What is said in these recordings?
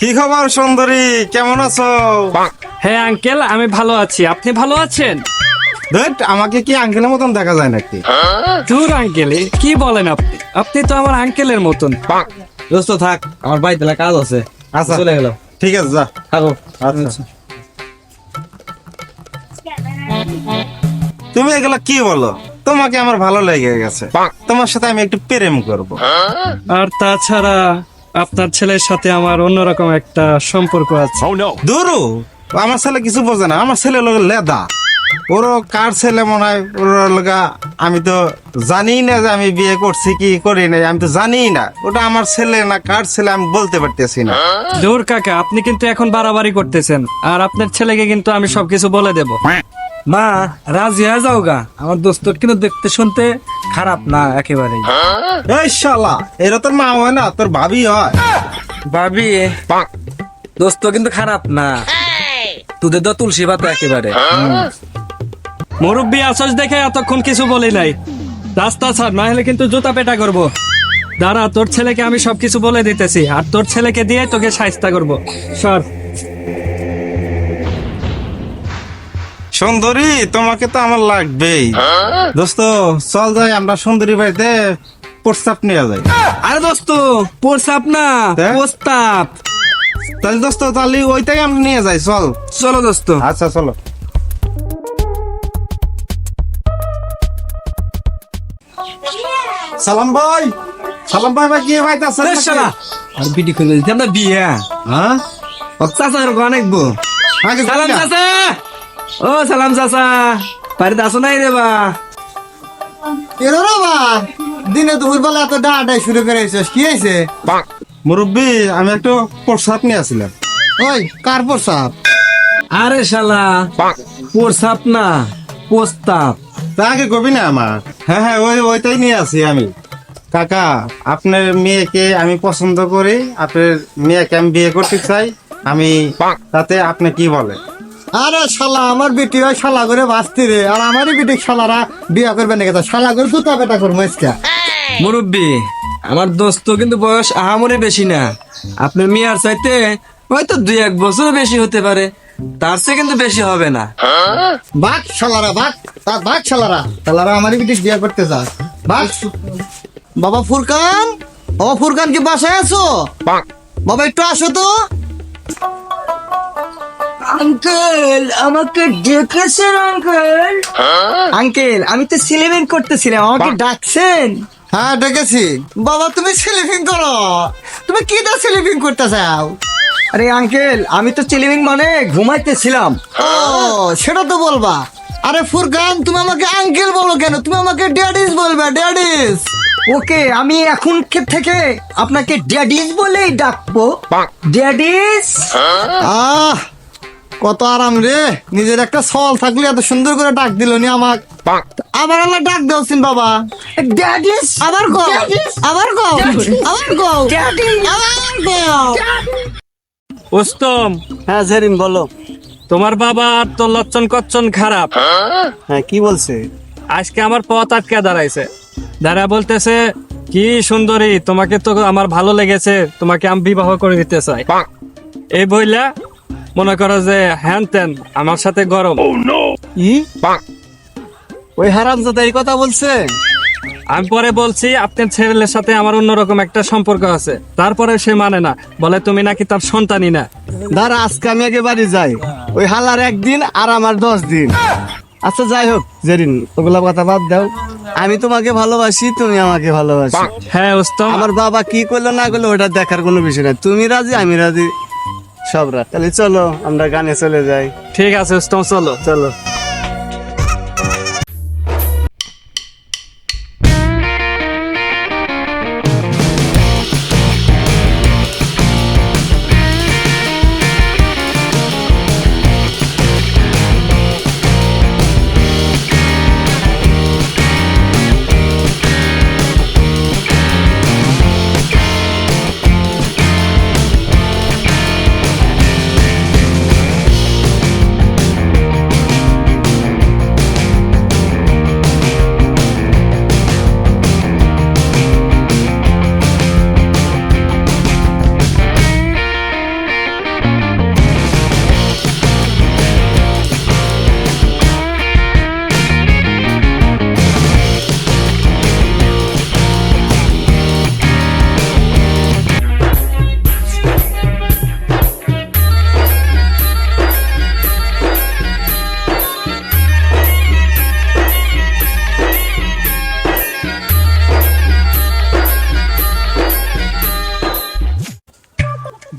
কি খবর সুন্দরী, কেমন আছো? হ্যাঁ আঙ্কেল, আমি ভালো আছি। আপনি ভালো আছেন? ধুর, আমাকে কি আঙ্কেলের মতন দেখা যায় নাকি? দূর আঙ্কেল, কি বলেন আপনি? আপনি তো আমার আঙ্কেলের মতন। দোস্ত থাক, আমার বাড়িতে কাজ আছে। আচ্ছা চলে গেলাম। ঠিক আছে, যা। থাকো। আচ্ছা, তুমি এগুলা কি বলো? তোমাকে আমার ভালো লেগে গেছে, তোমার সাথে আমি একটু প্রেম করব। আর তাছাড়া আপনার ছেলের সাথে আমার অন্যরকম একটা সম্পর্ক আছে। দূরু, আমার ছেলে কিছু বোঝে না। আমার ছেলে লোক লেদা, ওরও কার ছেলে মনে হয় ওর লগা। আমি তো জানি না যে আমি বিয়ে করছি কি করি নাই, আমি তো জানি না ওটা আমার ছেলে না কার ছেলে, আমি বলতে পারতেছি না। দূর কাকা, আপনি কিন্তু এখন বাড়াবাড়ি করতেছেন। আর আপনার ছেলেকে কিন্তু আমি সবকিছু বলে দেব। মা রাজি হয়ে যাও গা, আমার দোস্ত কিন্তু দেখতে শুনতে খারাপ না একেবারেই। এই শালা, এরা তোর মা হয় না, তোর ভাবি হয়। ভাবি দোস্ত কিন্তু খারাপ না, তোদের তো তুলসী পাতা একেবারে। মুরব্বী আছস দেখে এতক্ষণ কিছু বলি নাই। রাস্তা ছাড়, না হলে কিন্তু জুতা পেটা করব। দাঁড়া, তোর ছেলেকে আমি সবকিছু বলে দিতেছি, আর তোর ছেলেকে দিয়ে তোকে শায়েস্তা করব। সর। সুন্দরী, তোমাকে তো আমার লাগবেই। দোস্ত চল যাই, আমরা সুন্দরী বাড়িতে প্রস্তাব নিয়ে যাই। আরে দোস্ত প্রস্তাব না, হ্যাঁ? প্রস্তাব। তাহলে দোস্ত, তাহলে ওইটাই আমরা নিয়ে যাই, চল। চলো দোস্ত। আচ্ছা চলো। সালাম ভাই, সালাম ভাই, ভাই কি ভাই আছেন এ শালা, আর বিটি খুলে দিতে আমরা বিয়ে। হ্যাঁ, ও চাচার ঘর আনবো। আগে সালাম যাই না। চাচা, ও সালাম চাচা, বাড়িতে আসো নাই রে বা? এরো রে বা, দিনে দুপুর বেলা এত ডাটাই শুরু করে এসেছিস, কি হয়েছে? মুরব্বী, আমি একটু প্রস্তাব নিয়ে আসছিলাম। ওই কার প্রস্তাব? আরে শালা, প্রস্তাব না, প্রস্তাব। তা আগে কবি না আমার। হ্যাঁ হ্যাঁ, ওইটাই নিয়ে আসি আমি। কাকা, আপনার মেয়েকে আমি পছন্দ করি, আপনার মেয়েকে আমি বিয়ে করতে চাই। আমি তাতে আপনি কি বলেন? আরে শালা, আমার বেটি ওই শালা করে বাঁচতি রে, আর আমারই বেটি শালারা বিয়া করবে নাকি? তা শালা করে সুতা বেটা করবো আজকে। মুরব্বী, আমার দোস্ত কিন্তু বয়স আহামরি বেশি না। আপনার মেয়ার চাইতে হয়তো 2-1 বছর বেশি হতে পারে, তার চেয়ে কিন্তু বেশি হবে না। বাঘ শালারা, বাঘ, তার বাঘ শালারা, শালারা আমারই বেটি বিয়া করতে চাস। বাঘ। বাবা ফুরকান, ও ফুরকান, কি বাসায় আছো? বাবা একটু আসো তো। আঙ্কেল, আমাকে ডেকেছেন আঙ্কেল? আঙ্কেল, আমি তো সিলেবেন করতেছিলাম, আমাকে ডাকছেন? হ্যাঁ ডেকেছি। বাবা তুমি স্লিপিং করো, তুমি কি দা স্লিপিং করতে চাও? আরে আঙ্কেল, আমি তো সিলেবিং মানে ঘুমাইতেছিলাম। ও সেটা তো বলবা। আরে ফুরকান, তুমি আমাকে আঙ্কেল বলো কেন? তুমি আমাকে ড্যাডিস বলবে, ড্যাডিস। ওকে, আমি এখন থেকে আপনাকে ড্যাডিস বলেই ডাকবো। ড্যাডিস। আহ কত আরাম রে, নিজের একটা সল থাকলে এত সুন্দর করে ডাক দিল নি আমাক। আবার আল্লাহ ডাক দেওয়াছেন বাবা। ড্যাডিস। আবার গো, আবার গো, আবার গো, ড্যাডিস। আবার গো। উস্তম, হ্যাঁ জেরিন বলো। তোমার বাবা আর তোর লচ্ছন কচ্ছন খারাপ। হ্যাঁ কি বলছে? আজকে আমার পথ আটকে দাঁড়াইছে। দাঁড়া বলতেছে, কি সুন্দরী, তোমাকে তো আমার ভালো লেগেছে, তোমাকে আমি বিবাহ করে দিতে চাই। এই বইলা মনে করো যে হ্যান ত্যান আমার সাথে গরম। ই ওই হারামজাদা এই কথা বলছে? আমি পরে বলছি আপনার ছেলের সাথে আমার অন্যরকম একটা সম্পর্ক আছে, তারপরে সে মানে না, বলে তুমি নাকি তার সন্তানই না। দাঁড়া, আজকে আমি আগে বাড়ি যাই। ওই হালার 1 দিন আর আমার 10 দিন। আচ্ছা যাই হোক জেরিন, ওগুলা কথা বাদ দাও। আমি তোমাকে ভালোবাসি, তুমি আমাকে ভালোবাসি। হ্যাঁ উস্তম, আমার বাবা কি করলো না করলো ওটা দেখার কোনো বিষয় না। তুমি রাজি, আমি রাজি, সব রাত। তাহলে চলো আমরা গানে চলে যাই। ঠিক আছে উস্তম, চলো চলো।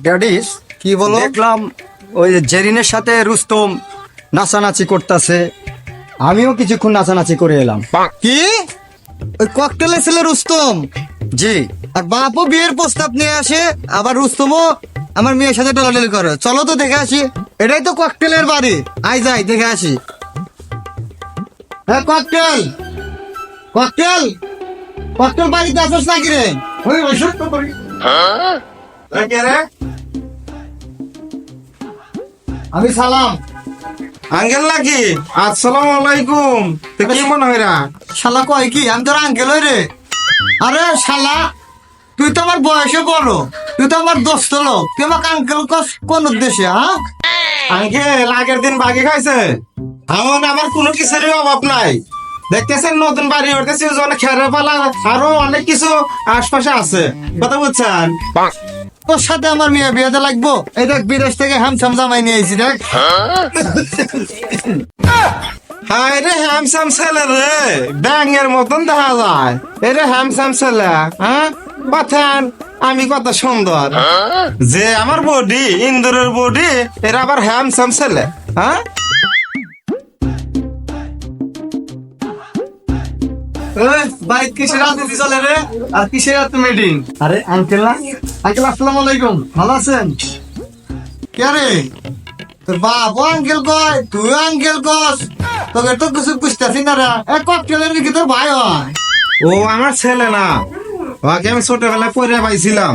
ড্যাডিস কি বলো? দেখলাম ওই জেরিনের সাথে রুস্তম নাচানাচি করতেছে, আমিও কিছুক্ষণ নাচানাচি করে এলাম। কি ওই ককটেলের ছেলে রুস্তম জি, আর বাপও বিয়ের প্রস্তাব নিয়ে আসে, আবার রুস্তমও আমার মেয়ের সাথে টলাটলি করে। চলো তো দেখে আসি, এটাই তো ককটেলের বাড়ি। আই যাই দেখে আসি। হ্যাঁ ককটেল, ককটেল, ককটেল বাড়িতে আসছ নাকি রে? ওই ওষুধ তো করি। আমি সালাম। আঙ্কেল নাকি? আসসালামু আলাইকুম। তো কি মনে হয় রা? শালা কয় কি আমি তোর আঙ্কেল হই রে? আরে শালা তুই তো আমার বয়সে বড়, তুই তো আমার দোস্ত লোক, তুই আমাকে আঙ্কেল কস কোন উদ্দেশ্যে? হ্যাঁ আঙ্কেল আগের দিন বাকি খাইছে, আমার আমার কোনো কিছুরই অভাব নাই। দেখতেছেন নতুন বাড়ি উঠতেছি, অনেক খেরে পালা আরো অনেক কিছু আশপাশে আছে, কথা বুঝছেন? তোর সাথে আমার মেয়ে বিয়েতে লাগবো। এই দেখ বিদেশ থেকে হ্যামসাম জামাই নিয়ে আইছি দেখ। হায় রে হ্যামসাম ছেলে রে, ব্যাঙের মতন দেখা যায়। এই রে হ্যামসাম ছেলে, হ্যাঁ পাঠান আমি কত সুন্দর, যে আমার বডি ইন্দুরের বডি, এরা আবার হ্যামসাম ছেলে, হ্যাঁ? বাইক কিসের রাজনীতি চলে রে, আর কিসের এত মিটিং? আরে আঙ্কেল না, আঙ্কেল আসসালামু আলাইকুম, ভালো আছেন? কে রে তোর বাপ আঙ্কেল কয়, তুই আঙ্কেল কস, তোকে তো কিছু বুঝতেছি না রে। এক ককটেলের কি তোর ভাই হয়? ও আমার ছেলে না, ওকে আমি ছোটবেলায় পড়ে পাইছিলাম,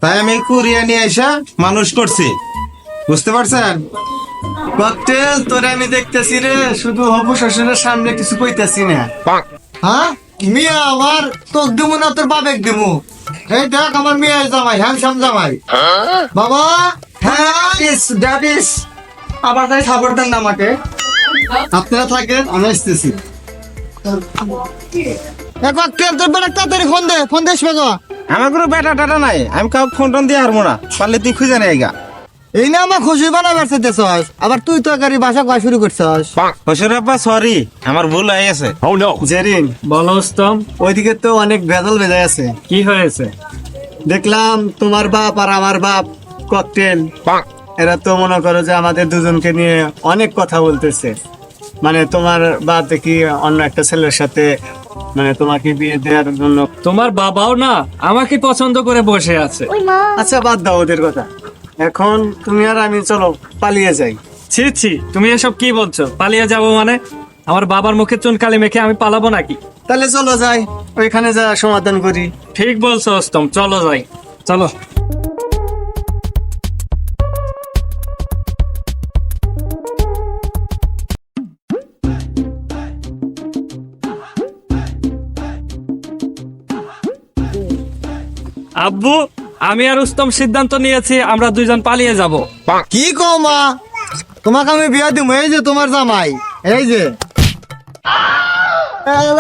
তাই আমি কুরিয়া নিয়ে এসে মানুষ করছি, বুঝতে পারছেন? ককটেল তোরে আমি দেখতেছি রে, শুধু হবু শ্বশুরের সামনে কিছু কইতাছি না। হ্যাঁ মিয়া আমার তোক দিমু না তোর বাবেক দিমু। এই দেখ আমার মেয়ে জামাই, হ্যান্ডসাম জামাই। বাবা হ্যাঁ ড্যাডিস আবার তাই খবর দেন না আমাকে। আপনারা থাকেন, আমি আসতেছি। ককটেল তোর বেটা তাড়াতাড়ি ফোন দে, ফোন দিস বেগো। আমার কোনো বেটা টাটা নাই, আমি কাউকে ফোন টোন দিয়ে হারবো না, পারলে তুই খুঁজে নেই গা। এই না আমার খুশি বানাবার চাইতেছস, আবার তুই তো গাড়ি বাসা কয় শুরু করছস। হসুর আব্বা সরি, আমার ভুল হয়ে গেছে। জেরিন বলো উস্তম, ওইদিকে তো অনেক ভেজাল ভেজাই আছে। কি হয়েছে? দেখলাম তোমার বাপ আর আমার বাপ ককটেল, এরা তো মনে করো যে আমাদের দুজনকে নিয়ে অনেক কথা বলতেছে। মানে তোমার বাপ দেখি অন্য একটা ছেলের সাথে মানে তোমাকে বিয়ে দেওয়ার জন্য। তোমার বাবাও না আমাকে পছন্দ করে বসে আছে। আচ্ছা বাদ দাও ওদের কথা, এখন তুমি আর আমি চলো পালিয়ে যাই। ছি ছি, তুমি এসব কি বলছো? পালিয়ে যাবো মানে? আমার বাবার মুখে চুনকালি মেখে আমি পালাবো নাকি? তাহলে চলো যাই, ওইখানে যা সমাধান করি। ঠিক বলছো উস্তম, চলো যাই, চলো। আব্বু, আমি আর উস্তম সিদ্ধান্ত নিয়েছি আমরা দুইজন পালিয়ে যাব। কি কও মা, তোমাকে আমি বিয়া দিব। এই যে তোমার জামাই, এই যে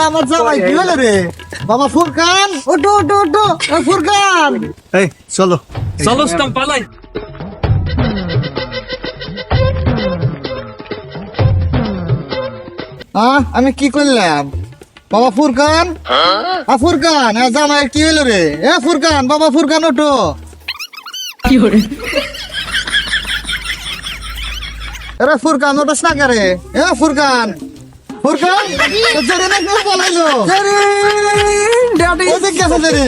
আমার জামাই। কি হলো রে বাবা? ফুরকান ওটো ওটো ওটো, ফুরকান এই চলো। চলো উস্তম পালাই। আমি কি করলাম বাবা? ফুরকান ফুরকান, জামাই কি হলো রে? ফুরকান বাবা, ফুরকান ওটো। আরে ফুরকান ওটা না করে। ফুরকান, ফুরকান জেরে না কেউ বলাইলো। ড্যাডি ওদিক গেছে জেরে।